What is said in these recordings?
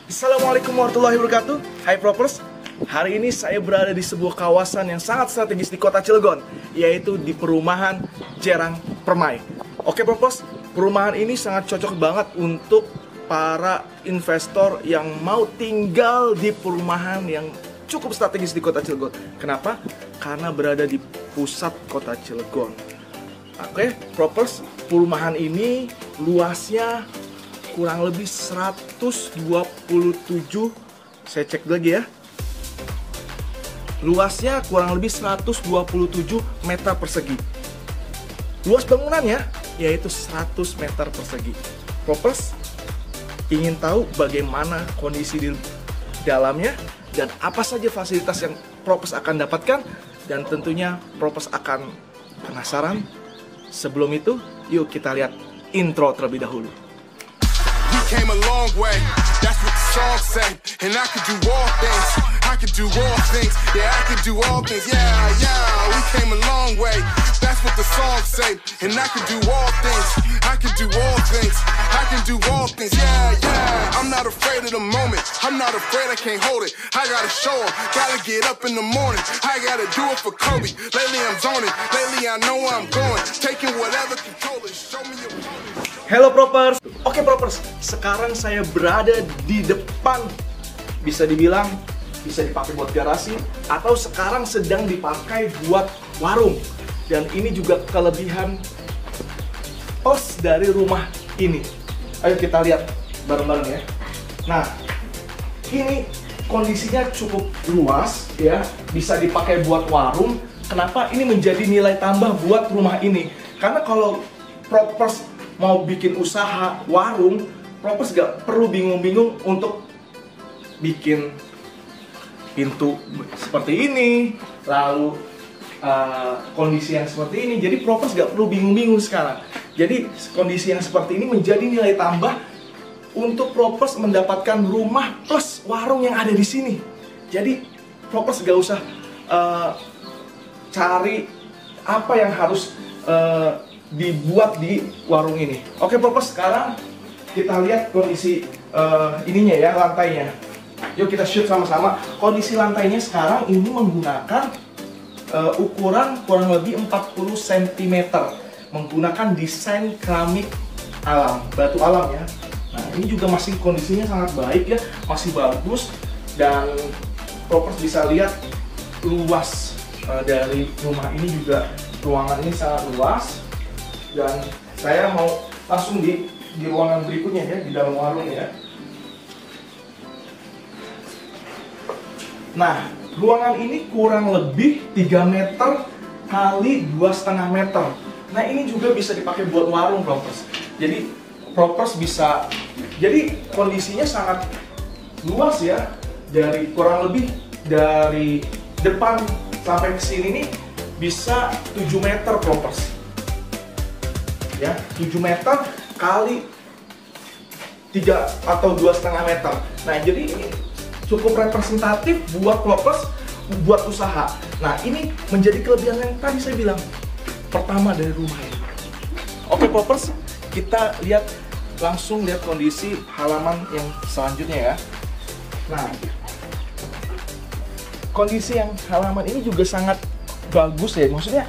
Assalamualaikum warahmatullahi wabarakatuh. Hai Propers, hari ini saya berada di sebuah kawasan yang sangat strategis di kota Cilegon, yaitu di perumahan Jerang Permai. Oke Propers, perumahan ini sangat cocok banget untuk para investor yang mau tinggal di perumahan yang cukup strategis di kota Cilegon. Kenapa? Karena berada di pusat kota Cilegon. Oke Propers, perumahan ini luasnya kurang lebih 127, saya cek lagi ya. Luasnya kurang lebih 127 meter persegi. Luas bangunannya yaitu 100 meter persegi. Propers ingin tahu bagaimana kondisi di dalamnya dan apa saja fasilitas yang Propers akan dapatkan, dan tentunya Propers akan penasaran. Sebelum itu, yuk kita lihat intro terlebih dahulu. Came a long way, that's what the song say. And I could do all things, I could do all things. Yeah, I could do all things, yeah. We came a long way, that's what the song say. And I could do all things, I could do all things. I can do all things, yeah. I'm not afraid of the moment, I'm not afraid I can't hold it. I gotta show 'em, gotta get up in the morning. I gotta do it for Kobe, lately I'm zoning. Lately I know where I'm going, taking whatever control it. Show me your promise. Hello Propers. Oke Propers, sekarang saya berada di depan, bisa dibilang bisa dipakai buat garasi atau sekarang sedang dipakai buat warung. Dan ini juga kelebihan plus dari rumah ini. Ayo kita lihat bareng-bareng ya. Nah, ini kondisinya cukup luas ya, bisa dipakai buat warung. Kenapa ini menjadi nilai tambah buat rumah ini? Karena kalau Propers mau bikin usaha warung, Propers gak perlu bingung-bingung untuk bikin pintu seperti ini, lalu kondisi yang seperti ini. Jadi Propers gak perlu bingung-bingung sekarang. Jadi kondisi yang seperti ini menjadi nilai tambah untuk Propers mendapatkan rumah plus warung yang ada di sini. Jadi Propers gak usah cari apa yang harus dibuat di warung ini. Oke Propers, sekarang kita lihat kondisi ininya ya, lantainya. Yuk kita shoot sama-sama. Kondisi lantainya sekarang ini menggunakan ukuran kurang lebih 40 cm, menggunakan desain keramik alam, batu alam ya. Nah ini juga masih kondisinya sangat baik ya, masih bagus. Dan Propers bisa lihat luas dari rumah ini juga, ruangan ini sangat luas. Dan saya mau langsung di ruangan berikutnya ya, di dalam warung ya. Nah, ruangan ini kurang lebih 3 meter kali 2,5 meter. Nah, ini juga bisa dipakai buat warung Propers. Jadi Propers bisa, jadi kondisinya sangat luas ya. Dari kurang lebih dari depan sampai ke sini nih bisa 7 meter Propers. Ya, 7 meter kali 3 atau 2,5 meter. Nah, jadi ini cukup representatif buat Propers buat usaha. Nah, ini menjadi kelebihan yang tadi saya bilang pertama dari rumah ini. Oke Propers, kita langsung lihat kondisi halaman yang selanjutnya ya. Nah, kondisi yang halaman ini juga sangat bagus ya. Maksudnya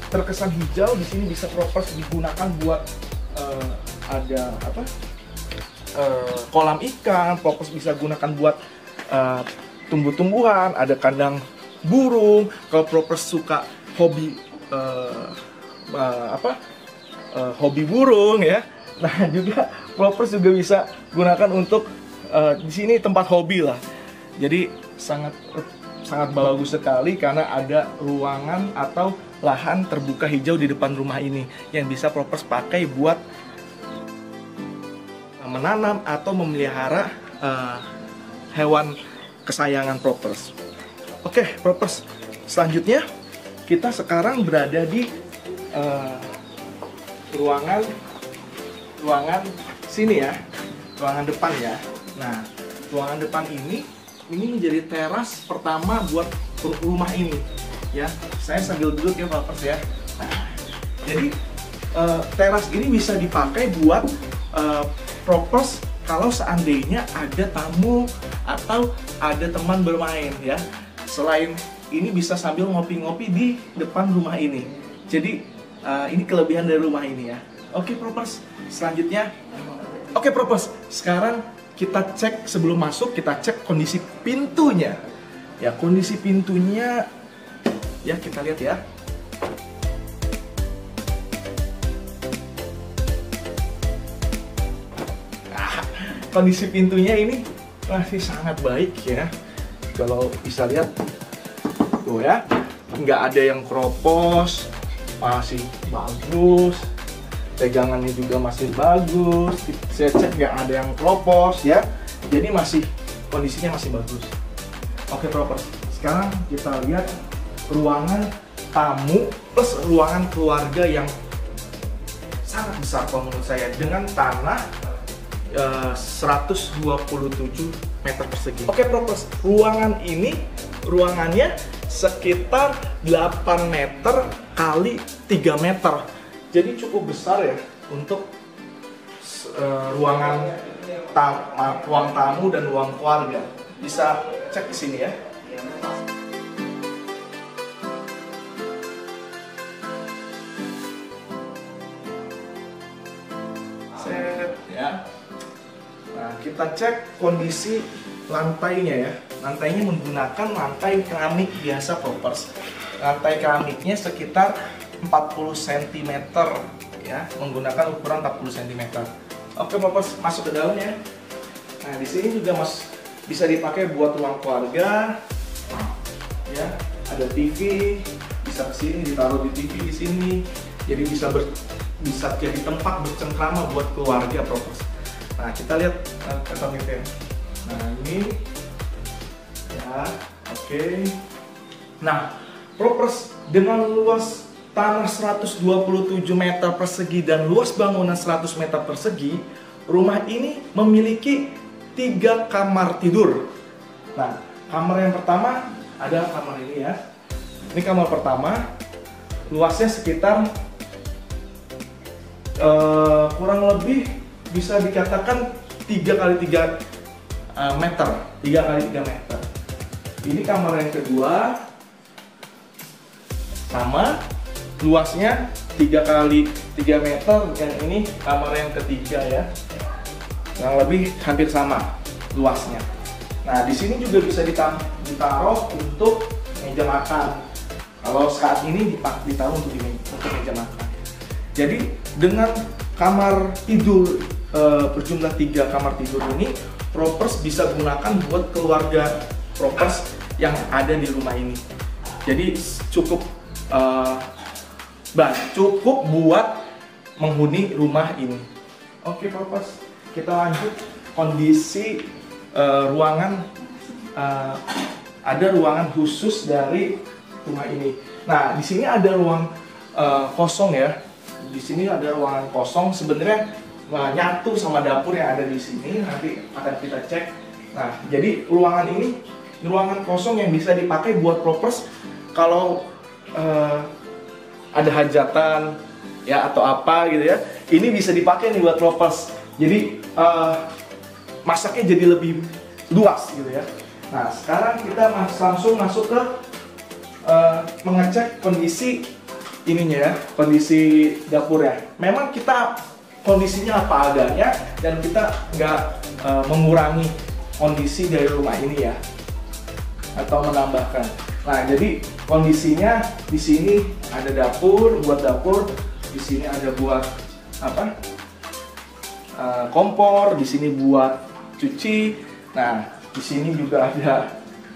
terkesan hijau. Di sini bisa Propers digunakan buat ada apa, kolam ikan. Propers bisa gunakan buat tumbuh-tumbuhan, ada kandang burung. Kalau Propers suka hobi hobi burung ya, nah juga Propers juga bisa gunakan untuk di sini tempat hobi lah. Jadi sangat bagus sekali karena ada ruangan atau lahan terbuka hijau di depan rumah ini yang bisa Propers pakai buat menanam atau memelihara hewan kesayangan Propers. Oke Propers, selanjutnya kita sekarang berada di ruangan sini ya, ruangan depan ya. Nah, ruangan depan ini menjadi teras pertama buat rumah ini ya. Saya sambil duduk ya Propers ya. Nah, jadi teras ini bisa dipakai buat Propers kalau seandainya ada tamu atau ada teman bermain ya. Selain ini bisa sambil ngopi-ngopi di depan rumah ini. Jadi ini kelebihan dari rumah ini ya. Oke Propers, selanjutnya. Oke Propers, sekarang kita cek sebelum masuk, kita cek kondisi pintunya. Ya, kondisi pintunya ya kita lihat ya. Kondisi pintunya ini masih sangat baik ya. Kalau bisa lihat tuh ya, nggak ada yang keropos, masih bagus. Pegangannya juga masih bagus. Saya cek nggak ada yang keropos ya. Jadi kondisinya masih bagus. Oke Propers, sekarang kita lihat ruangan tamu plus ruangan keluarga yang sangat besar kalau menurut saya, dengan tanah 127 meter persegi. Oke Propers, ruangannya sekitar 8 meter kali 3 meter. Jadi cukup besar ya untuk ruang tamu dan ruang keluarga. Bisa cek di sini ya. Set ya. Nah, kita cek kondisi lantainya ya. Lantainya menggunakan lantai keramik biasa Propers. Lantai keramiknya sekitar 40 cm ya, menggunakan ukuran 40 cm. Oke Propers, masuk ke dalam ya. Nah, di sini juga bisa dipakai buat ruang keluarga. Ya, ada TV, bisa kesini ditaruh di TV di sini. Jadi bisa jadi tempat bercengkrama buat keluarga Propers. Nah, kita lihat keramiknya. Nah, ini ya, oke. Nah, Propers, dengan luas tanah 127 meter persegi dan luas bangunan 100 meter persegi, rumah ini memiliki 3 kamar tidur. Nah, kamar yang pertama ada kamar ini ya. Ini kamar pertama, luasnya sekitar kurang lebih bisa dikatakan 3 kali 3 meter. 3 kali 3 meter. Ini kamar yang kedua, sama, luasnya 3 kali 3 meter, dan ini kamar yang ketiga ya. Yang lebih hampir sama luasnya. Nah, di sini juga bisa ditaruh untuk meja makan. Kalau saat ini ditaruh untuk meja makan. Jadi dengan kamar tidur berjumlah 3 kamar tidur ini, Propers bisa gunakan buat keluarga Propers yang ada di rumah ini. Jadi cukup buat menghuni rumah ini. Oke Propers, kita lanjut kondisi ruangan. Ada ruangan khusus dari rumah ini. Nah, di sini ada ruang kosong ya. Di sini ada ruangan kosong, sebenarnya nyatu sama dapur yang ada di sini. Nanti akan kita cek. Nah, jadi ruangan ini ruangan kosong yang bisa dipakai buat Propers kalau ada hajatan ya atau apa gitu ya. Ini bisa dipakai nih buat Propers. Jadi masaknya jadi lebih luas gitu ya. Nah, sekarang kita langsung masuk ke mengecek kondisi ininya ya, kondisi dapur ya. Memang kita kondisinya apa adanya dan kita nggak mengurangi kondisi dari rumah ini ya, atau menambahkan. Nah, jadi kondisinya di sini ada dapur, buat dapur. Di sini ada buat apa? Kompor. Di sini buat cuci. Nah, di sini juga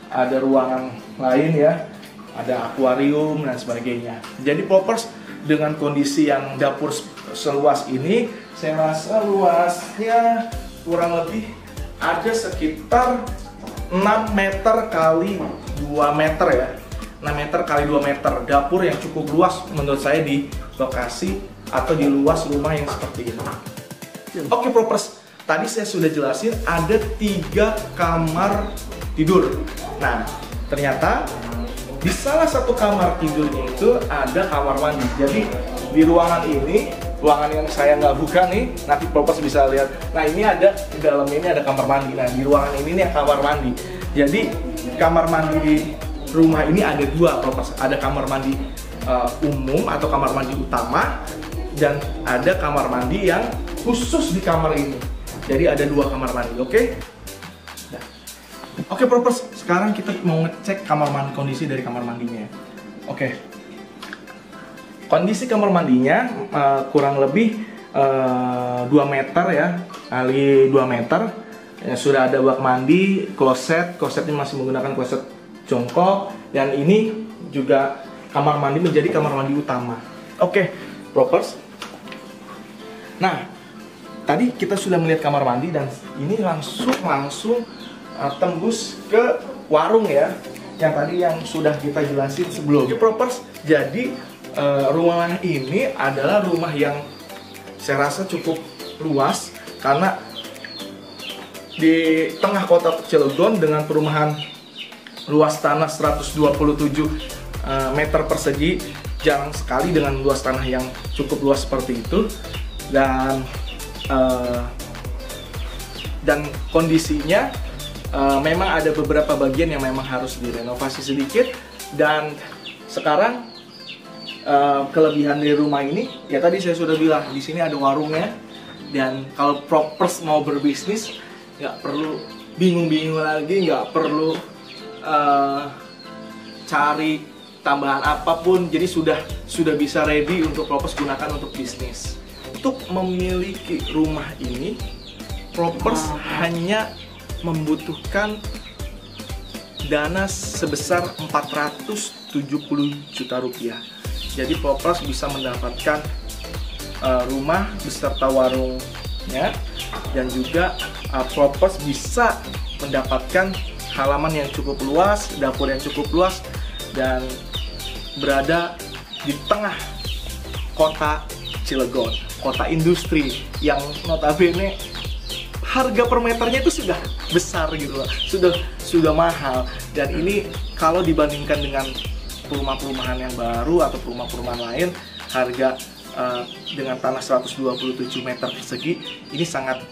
ada ruangan lain ya. Ada akuarium dan sebagainya. Jadi Propers, dengan kondisi yang dapur seluas ini, saya rasa luasnya kurang lebih ada sekitar 6 meter kali 2 meter ya. 6 meter kali 2 meter. Dapur yang cukup luas menurut saya di lokasi atau di luas rumah yang seperti ini. Oke Propers, tadi saya sudah jelasin ada 3 kamar tidur. Nah, ternyata di salah satu kamar tidurnya itu ada kamar mandi. Jadi di ruangan ini ruangan yang saya nggak buka nih, nanti Propers bisa lihat. Nah ini ada, di dalam ini ada kamar mandi. Nah di ruangan ini nih kamar mandi. Jadi kamar mandi di rumah ini ada dua, Propers. Ada kamar mandi umum atau kamar mandi utama, dan ada kamar mandi yang khusus di kamar ini. Jadi ada dua kamar mandi, oke? Nah. Oke, Propers, sekarang kita mau ngecek kamar mandi, kondisi dari kamar mandinya. Oke. Kondisi kamar mandinya kurang lebih 2 meter ya, kali 2 meter. Ya, sudah ada bak mandi, klosetnya masih menggunakan kloset jongkok, dan ini juga kamar mandi menjadi kamar mandi utama. Oke, Propers. Nah, tadi kita sudah melihat kamar mandi dan ini langsung tembus ke warung ya, yang tadi yang sudah kita jelasin sebelumnya. Propers, jadi rumah ini adalah rumah yang saya rasa cukup luas karena di tengah kota Cilegon dengan perumahan luas tanah 127 meter persegi, jarang sekali dengan luas tanah yang cukup luas seperti itu. Dan kondisinya memang ada beberapa bagian yang memang harus direnovasi sedikit. Dan sekarang kelebihan dari rumah ini, ya tadi saya sudah bilang, di sini ada warungnya. Dan kalau Propers mau berbisnis, nggak perlu bingung-bingung lagi, nggak perlu cari tambahan apapun. Jadi sudah bisa ready untuk Propers gunakan untuk bisnis. Untuk memiliki rumah ini, Propers hanya membutuhkan dana sebesar 470 juta rupiah. Jadi Propers bisa mendapatkan rumah beserta warungnya, dan juga Propers bisa mendapatkan halaman yang cukup luas, dapur yang cukup luas, dan berada di tengah kota Cilegon, kota industri yang notabene harga per meternya itu sudah besar gitu loh, sudah mahal. Dan ini kalau dibandingkan dengan perumahan-perumahan yang baru atau perumahan-perumahan lain, harga dengan tanah 127 meter persegi ini sangat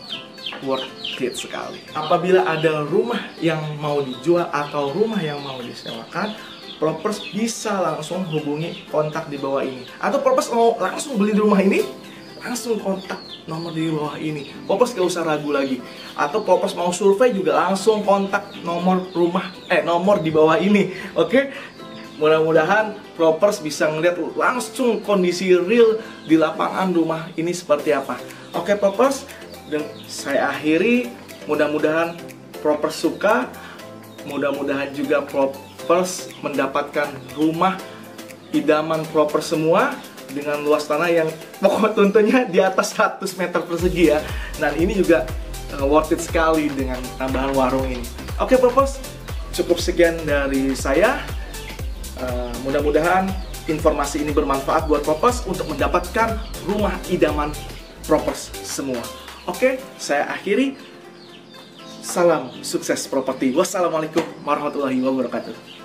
worth it sekali. Apabila ada rumah yang mau dijual atau rumah yang mau disewakan, Propers bisa langsung hubungi kontak di bawah ini. Atau Propers mau langsung beli di rumah ini, langsung kontak nomor di bawah ini. Propers gak usah ragu lagi. Atau Propers mau survei juga langsung kontak nomor di bawah ini. Oke? Mudah-mudahan Propers bisa ngeliat langsung kondisi real di lapangan rumah ini seperti apa. Oke, Propers, dan saya akhiri. Mudah-mudahan Propers suka. Mudah-mudahan juga Propers mendapatkan rumah idaman Propers semua dengan luas tanah yang pokok tentunya di atas 100 meter persegi ya. Dan ini juga worth it sekali dengan tambahan warung ini. Oke, Propers, cukup sekian dari saya. Mudah-mudahan informasi ini bermanfaat buat Propers untuk mendapatkan rumah idaman Propers semua. Oke, saya akhiri. Salam sukses properti. Wassalamualaikum warahmatullahi wabarakatuh.